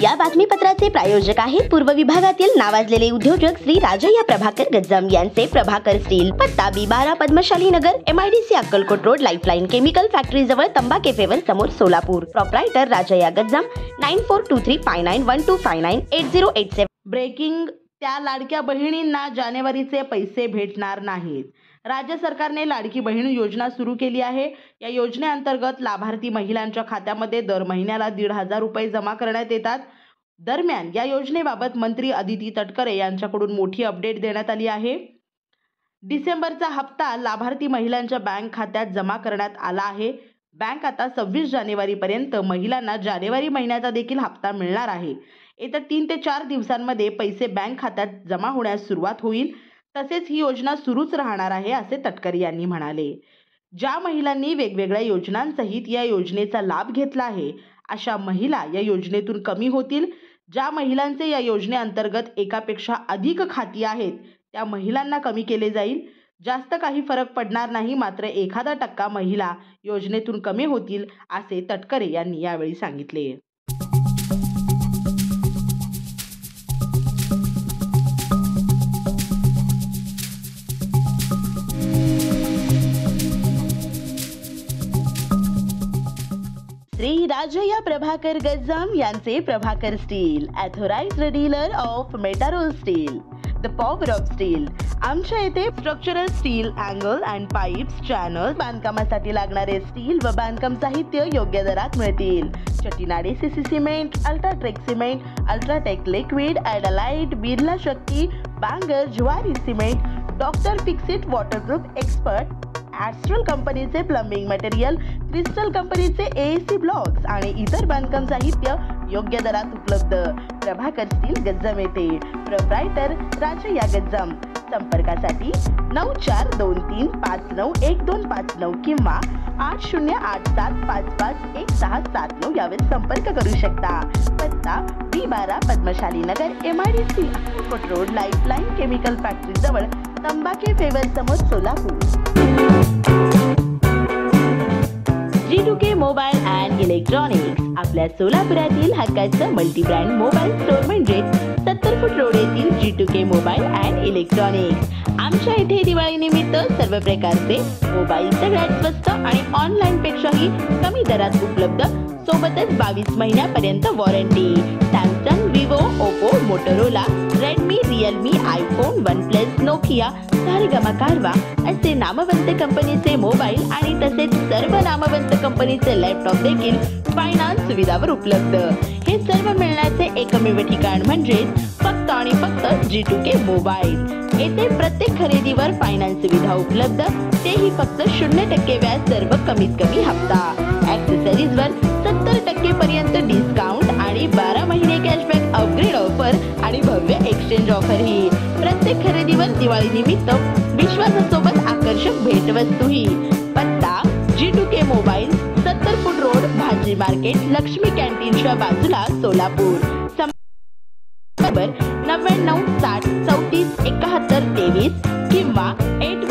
या बातमीपत्राचे प्रायोजक आहेत पूर्व विभागातील नावाजलेले उद्योजक श्री राजय्या प्रभाकर गज्जाम यांचे प्रभाकर स्टील, पत्ता B12 पद्मशाली नगर, MIDC Akkalkot road, lifeline chemical factory जवळ, तंबा कॅफेवर समोर, सोलापूर. प्रोप्रायटर राजय्या गज्जाम. 94235912598087. ब्रेकिंग, त्या लाडक्या बहिणींना जानेवारीचे पैसे भेटणार नाहीत. राज्य सरकारने लाडकी बहीण योजना सुरू केली आहे. या योजनेअंतर्गत लाभार्थी महिलांच्या खात्यामध्ये दर महिन्याला 1,500 रुपये जमा करण्यात येतात. दरम्यान या योजनेबाबत मंत्री अदिती तटकरे यांच्याकडून मोठी अपडेट देण्यात आली आहे. डिसेंबरचा हप्ता लाभार्थी महिलांच्या बँक खात्यात जमा करण्यात आला आहे. बँक आता 26 जानेवारीपर्यंत महिलांना जानेवारी महिन्याचा देखील हप्ता मिळणार आहे. येत्या 3 ते 4 दिवसांमध्ये पैसे बँक खात्यात जमा होण्यास सुरुवात होईल. तसेच ही योजना सुरूच राहणार आहे असे तटकरे यांनी म्हणाले. ज्या महिलांनी वेगवेगळ्या योजनांसहित या योजनेचा लाभ घेतला आहे अशा महिला या योजनेतून कमी होतील. ज्या महिलांचे या योजनेअंतर्गत एकापेक्षा अधिक खाती आहेत त्या महिलांना कमी केले जाईल. जास्त काही फरक पडणार नाही, मात्र 1% महिला योजनेतून कमी होतील असे तटकरे यांनी यावेळी सांगितले. श्री राजय्या प्रभाकर गज्जाम यांचे Prabhakar steel, authorised dealer of Metarol steel, the power of steel. आमच्या येथे structural steel, angle and pipes, channel, बांधकामासाठी लागणारे स्टील व बांधकाम साहित्य योग्य दरात मिळतील. Chettinad CC cement, UltraTech cement, UltraTech liquid, Adlite, Birla Shakti, Bangur, Zuari cement, doctor Fixit waterproof expert, Astral कंपनीचे प्लंबिंग मटेरियल, क्रिस्टल कंपनीचे AAC ब्लॉक्स आणि इतर बांधकाम साहित्य योग्य दरात उपलब्ध. प्रभाकर स्टील गज्जाम येथे. प्रोप्रायटर राजय्या गज्जाम. संपर्कासाठी 9423591259 किंवा 8087551679 यावर संपर्क करू शकता. पत्ता B12 पद्मशाली नगर, MIDC Akkalkot road, lifeline chemical factory जवळ, तंबा कॅफेवर समोर, Solapur. G2K mobile and electronics आपल्या सोलापुरातील हक्काचं मल्टीब्रँड मोबाईल स्टोअर म्हणजे 70 फूट रोड येथील G2K मोबाईल अँड इलेक्ट्रॉनिक्स. आमच्या इथे दिवाळी निमित्त सर्व प्रकारचे मोबाईल सगळ्यात स्वस्त आणि ऑनलाईन पेक्षाही कमी दरात उपलब्ध. सोबतच 22 महिन्यापर्यंत warranty. Samsung, Vivo, Oppo, Motorola, Redmi, Realme, iPhone, OnePlus, Nokia, Saregama कारवा असे नामवंत कंपनीचे मोबाईल आणि तसेच सर्व नामवंत कंपनीचे लॅपटॉप देखील फायनान्स सुविधावर उपलब्ध. हे सर्व मिळण्याचे एकमेव ठिकाण म्हणजे फक्त आणि फक्त G2K मोबाईल. येथे प्रत्येक खरेदीवर फायनान्स सुविधा उपलब्ध, तेही फक्त 0% व्याज, सर्व कमीत कमी हप्ता. ॲक्सेसरीजवर 70% पर्यंत डिस्काउंट आणि 12 महिने कॅशबॅक, अपग्रेड ऑफर आणि भव्य एक्सचेंज ऑफरही. प्रत्येक खरेदीवर दिवाळी निमित्त विश्वासासोबत आकर्षक भेटवस्तूही. पत्ता G2K मोबाईल, 70 फूट रोड, भाजी मार्केट, लक्ष्मी कॅन्टीनच्या बाजूला, सोलापूर. संपर्क 99 60 34 71 23 किंवा 8